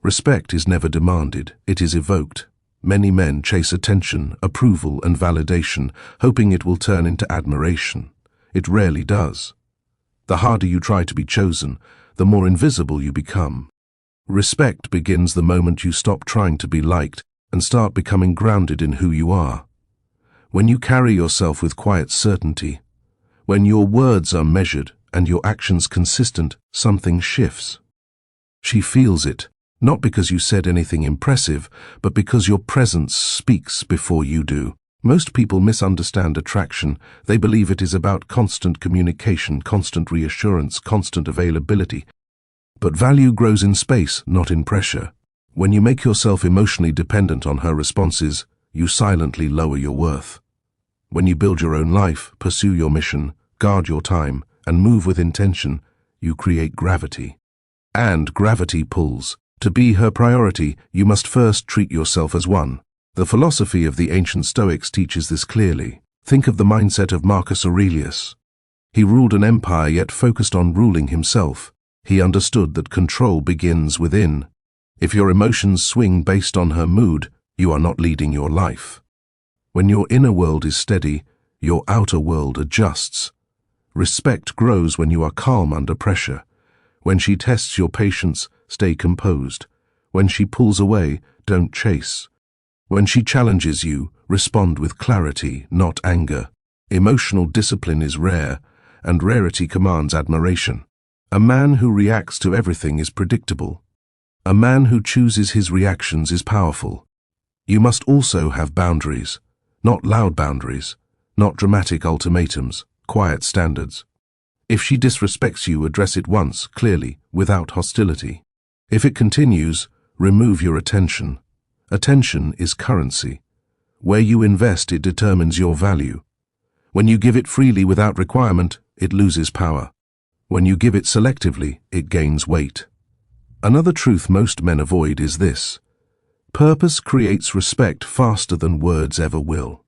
Respect is never demanded, it is evoked. Many men chase attention, approval, and validation, hoping it will turn into admiration. It rarely does. The harder you try to be chosen, the more invisible you become. Respect begins the moment you stop trying to be liked and start becoming grounded in who you are. When you carry yourself with quiet certainty, when your words are measured and your actions consistent, something shifts. She feels it, not because you said anything impressive, but because your presence speaks before you do. Most people misunderstand attraction. They believe it is about constant communication, constant reassurance, constant availability. But value grows in space, not in pressure. When you make yourself emotionally dependent on her responses, you silently lower your worth. When you build your own life, pursue your mission, guard your time, and move with intention, you create gravity. And gravity pulls. To be her priority, you must first treat yourself as one. The philosophy of the ancient Stoics teaches this clearly. Think of the mindset of Marcus Aurelius. He ruled an empire yet focused on ruling himself. He understood that control begins within. If your emotions swing based on her mood, you are not leading your life. When your inner world is steady, your outer world adjusts. Respect grows when you are calm under pressure. When she tests your patience, stay composed. When she pulls away, don't chase. When she challenges you, respond with clarity, not anger. Emotional discipline is rare, and rarity commands admiration. A man who reacts to everything is predictable. A man who chooses his reactions is powerful. You must also have boundaries. Not loud boundaries, not dramatic ultimatums, quiet standards. If she disrespects you, address it once, clearly, without hostility. If it continues, remove your attention. Attention is currency. Where you invest, it determines your value. When you give it freely without requirement, it loses power. When you give it selectively, it gains weight. Another truth most men avoid is this: purpose creates respect faster than words ever will.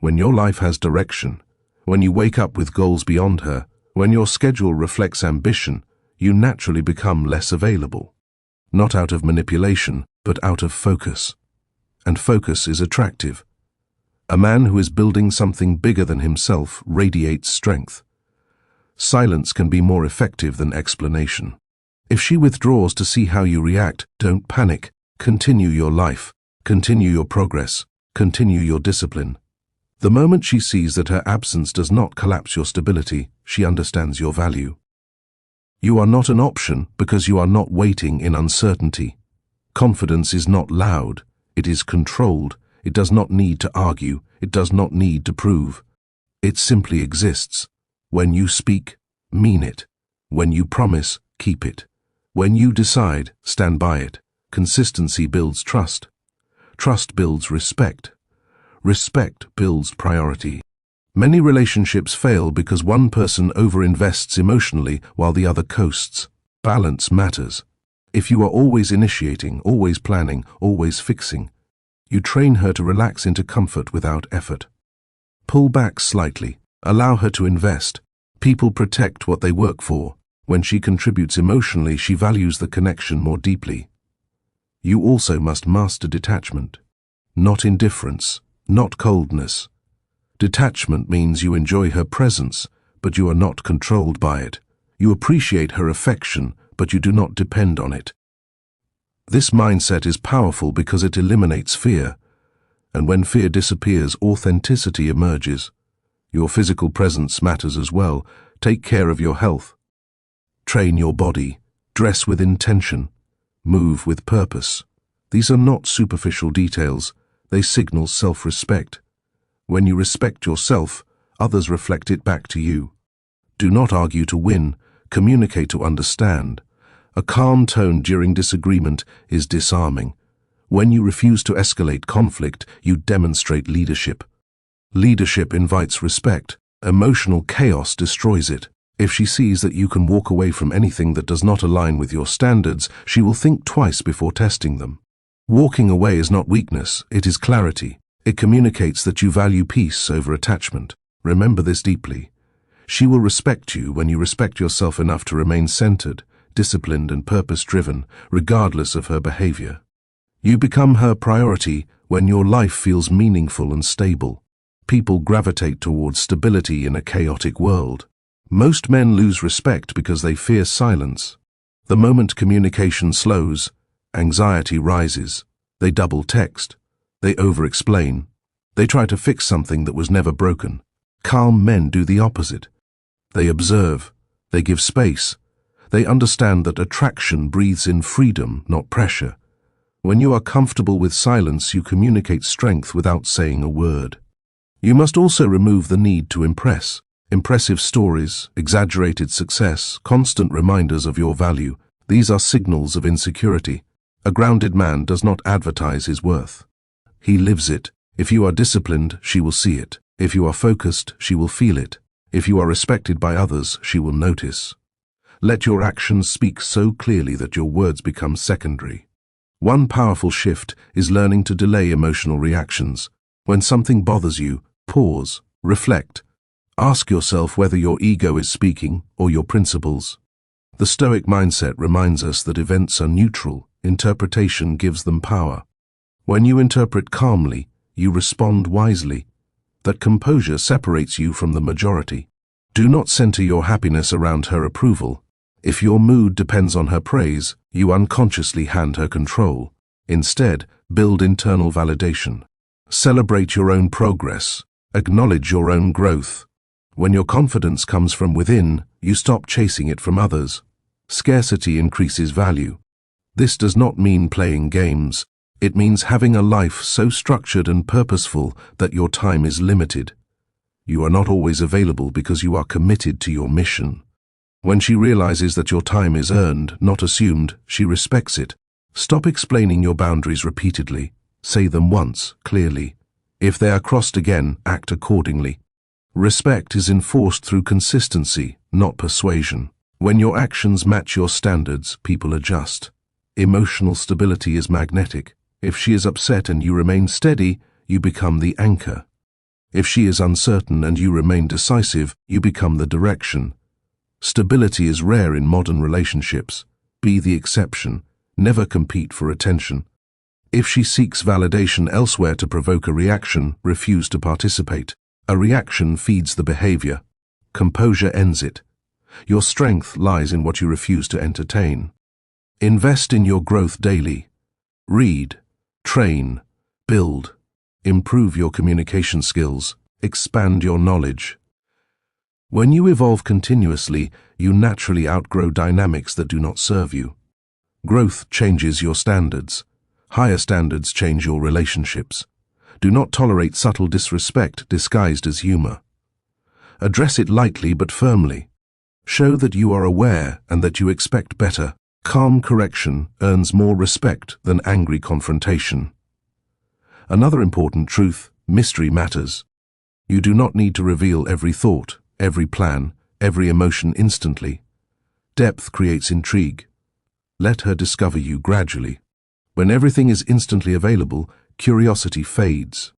When your life has direction, when you wake up with goals beyond her, when your schedule reflects ambition, you naturally become less available. Not out of manipulation, but out of focus. And focus is attractive. A man who is building something bigger than himself radiates strength. Silence can be more effective than explanation. If she withdraws to see how you react, don't panic. Continue your life, continue your progress, continue your discipline. The moment she sees that her absence does not collapse your stability, she understands your value. You are not an option because you are not waiting in uncertainty. Confidence is not loud, it is controlled. It does not need to argue, it does not need to prove. It simply exists. When you speak, mean it. When you promise, keep it. When you decide, stand by it. Consistency builds trust. Trust builds respect. Respect builds priority. Many relationships fail because one person overinvests emotionally while the other coasts. Balance matters. If you are always initiating, always planning, always fixing, you train her to relax into comfort without effort. Pull back slightly. Allow her to invest. People protect what they work for. When she contributes emotionally, she values the connection more deeply. You also must master detachment. Not indifference, not coldness. Detachment means you enjoy her presence, but you are not controlled by it. You appreciate her affection, but you do not depend on it. This mindset is powerful because it eliminates fear. And when fear disappears, authenticity emerges. Your physical presence matters as well. Take care of your health. Train your body. Dress with intention. Move with purpose. These are not superficial details. They signal self-respect. When you respect yourself, others reflect it back to you. Do not argue to win. Communicate to understand. A calm tone during disagreement is disarming. When you refuse to escalate conflict, you demonstrate leadership. Leadership invites respect. Emotional chaos destroys it. If she sees that you can walk away from anything that does not align with your standards, she will think twice before testing them. Walking away is not weakness, it is clarity. It communicates that you value peace over attachment. Remember this deeply. She will respect you when you respect yourself enough to remain centered. disciplined and purpose-driven, regardless of her behavior. You become her priority when your life feels meaningful and stable. People gravitate towards stability in a chaotic world. Most men lose respect because they fear silence. The moment communication slows, anxiety rises. They double text. They over-explain. They try to fix something that was never broken. Calm men do the opposite. They observe. They give space. They understand that attraction breathes in freedom, not pressure. When you are comfortable with silence, you communicate strength without saying a word. You must also remove the need to impress. Impressive stories, exaggerated success, constant reminders of your value. These are signals of insecurity. A grounded man does not advertise his worth. He lives it. If you are disciplined, she will see it. If you are focused, she will feel it. If you are respected by others, she will notice. Let your actions speak so clearly that your words become secondary. One powerful shift is learning to delay emotional reactions. When something bothers you, pause, reflect. Ask yourself whether your ego is speaking or your principles. The Stoic mindset reminds us that events are neutral. Interpretation gives them power. When you interpret calmly, you respond wisely. That composure separates you from the majority. Do not center your happiness around her approval. If your mood depends on her praise, you unconsciously hand her control. Instead, build internal validation. Celebrate your own progress. Acknowledge your own growth. When your confidence comes from within, you stop chasing it from others. Scarcity increases value. This does not mean playing games. It means having a life so structured and purposeful that your time is limited. You are not always available because you are committed to your mission. When she realizes that your time is earned, not assumed, she respects it. Stop explaining your boundaries repeatedly. Say them once, clearly. If they are crossed again, act accordingly. Respect is enforced through consistency, not persuasion. When your actions match your standards, people adjust. Emotional stability is magnetic. If she is upset and you remain steady, you become the anchor. If she is uncertain and you remain decisive, you become the direction. Stability is rare in modern relationships. Be the exception. Never compete for attention. If she seeks validation elsewhere to provoke a reaction, refuse to participate. A reaction feeds the behavior. Composure ends it. Your strength lies in what you refuse to entertain. Invest in your growth daily. Read, train, build. Improve your communication skills. Expand your knowledge. When you evolve continuously, you naturally outgrow dynamics that do not serve you. Growth changes your standards. Higher standards change your relationships. Do not tolerate subtle disrespect disguised as humor. Address it lightly but firmly. Show that you are aware and that you expect better. Calm correction earns more respect than angry confrontation. Another important truth: mystery matters. You do not need to reveal every thought, every plan, every emotion instantly. Depth creates intrigue. Let her discover you gradually. When everything is instantly available, curiosity fades.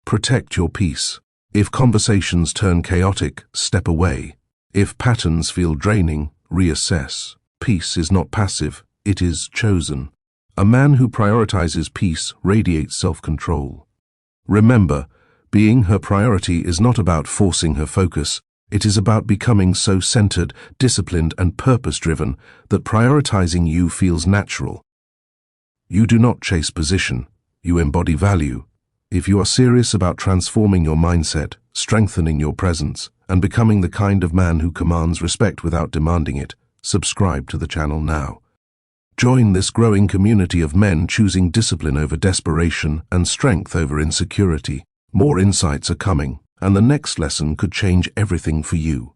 Protect your peace. If conversations turn chaotic, step away. If patterns feel draining, reassess. Peace is not passive, it is chosen. A man who prioritizes peace radiates self-control. Remember, being her priority is not about forcing her focus. It is about becoming so centered, disciplined, and purpose-driven that prioritizing you feels natural. You do not chase position, you embody value. If you are serious about transforming your mindset, strengthening your presence, and becoming the kind of man who commands respect without demanding it, subscribe to the channel now. Join this growing community of men choosing discipline over desperation and strength over insecurity. More insights are coming, and the next lesson could change everything for you.